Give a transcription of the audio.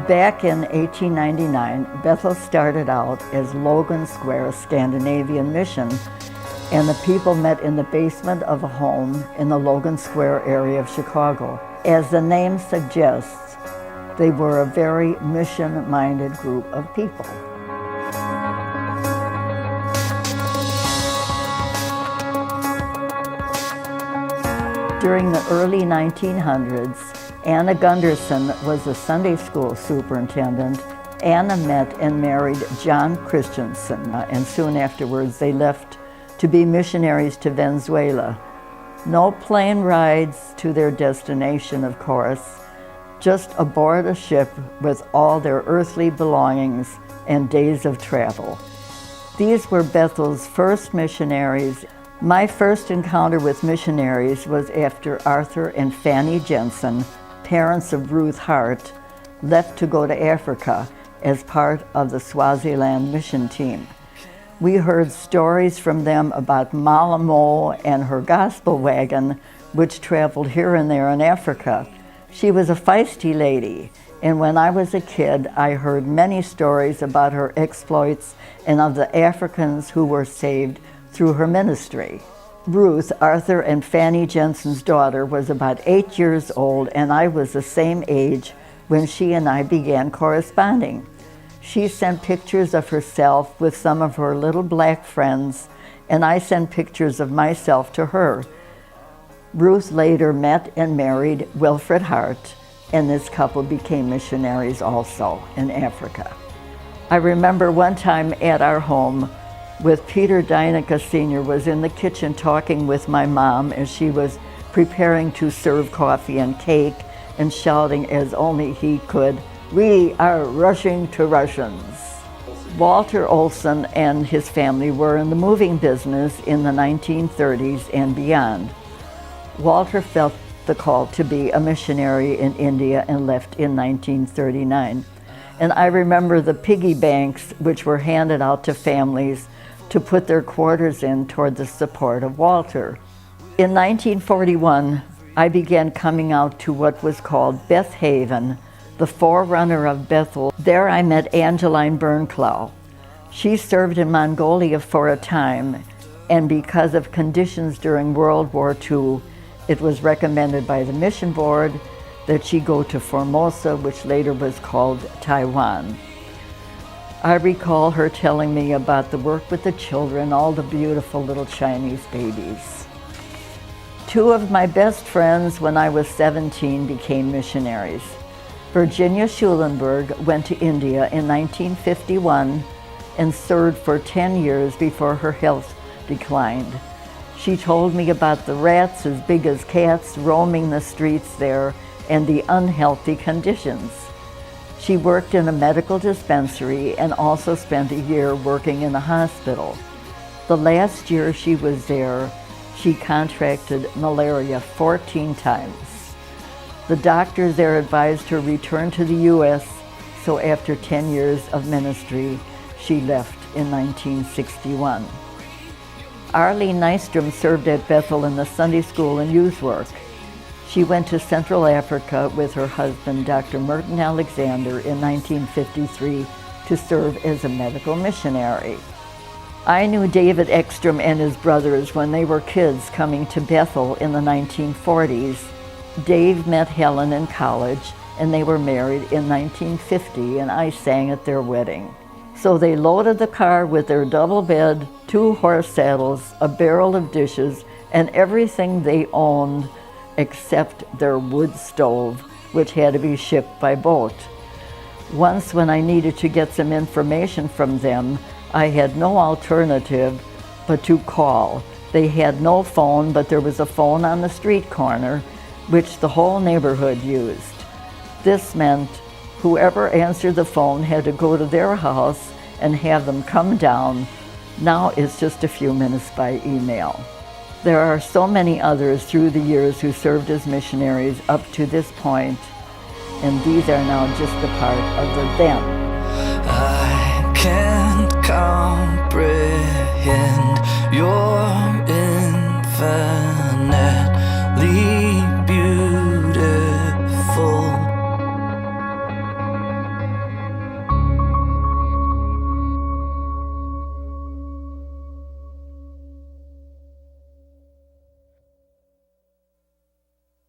Back in 1899, Bethel started out as Logan Square Scandinavian Mission, and the people met in the basement of a home in the Logan Square area of Chicago. As the name suggests, they were a very mission-minded group of people. During the early 1900s, Anna Gunderson was the Sunday school superintendent. Anna met and married John Christensen, and soon afterwards they left to be missionaries to Venezuela. No plane rides to their destination, of course, just aboard a ship with all their earthly belongings and days of travel. These were Bethel's first missionaries. My first encounter with missionaries was after Arthur and Fanny Jensen, parents of Ruth Hart, left to go to Africa as part of the Swaziland mission team. We heard stories from them about Malamo and her gospel wagon, which traveled here and there in Africa. She was a feisty lady, and when I was a kid, I heard many stories about her exploits and of the Africans who were saved through her ministry. Ruth, Arthur and Fanny Jensen's daughter, was about 8 years old, and I was the same age when she and I began corresponding. She sent pictures of herself with some of her little black friends, and I sent pictures of myself to her. Ruth later met and married Wilfred Hart, and this couple became missionaries also in Africa. I remember one time at our home, with Peter Dynica Sr. was in the kitchen talking with my mom as she was preparing to serve coffee and cake and shouting as only he could, "We are rushing to Russians." Walter Olson and his family were in the moving business in the 1930s and beyond. Walter felt the call to be a missionary in India and left in 1939. And I remember the piggy banks which were handed out to families to put their quarters in toward the support of Walter. In 1941, I began coming out to what was called Beth Haven, the forerunner of Bethel. There I met Angeline Bernklau. She served in Mongolia for a time, and because of conditions during World War II, it was recommended by the mission board that she go to Formosa, which later was called Taiwan. I recall her telling me about the work with the children, all the beautiful little Chinese babies. Two of my best friends when I was 17 became missionaries. Virginia Schulenberg went to India in 1951 and served for 10 years before her health declined. She told me about the rats as big as cats roaming the streets there and the unhealthy conditions. She worked in a medical dispensary and also spent a year working in a hospital. The last year she was there, she contracted malaria 14 times. The doctors there advised her return to the U.S., so after 10 years of ministry, she left in 1961. Arlene Nystrom served at Bethel in the Sunday school and youth work. She went to Central Africa with her husband, Dr. Merton Alexander, in 1953 to serve as a medical missionary. I knew David Ekstrom and his brothers when they were kids coming to Bethel in the 1940s. Dave met Helen in college, and they were married in 1950, and I sang at their wedding. So they loaded the car with their double bed, 2 horse saddles, a barrel of dishes, and everything they owned except their wood stove, which had to be shipped by boat. Once when I needed to get some information from them, I had no alternative but to call. They had no phone, but there was a phone on the street corner, which the whole neighborhood used. This meant whoever answered the phone had to go to their house and have them come down. Now it's just a few minutes by email. There are so many others through the years who served as missionaries up to this point, and these are now just a part of the them. I can't comprehend your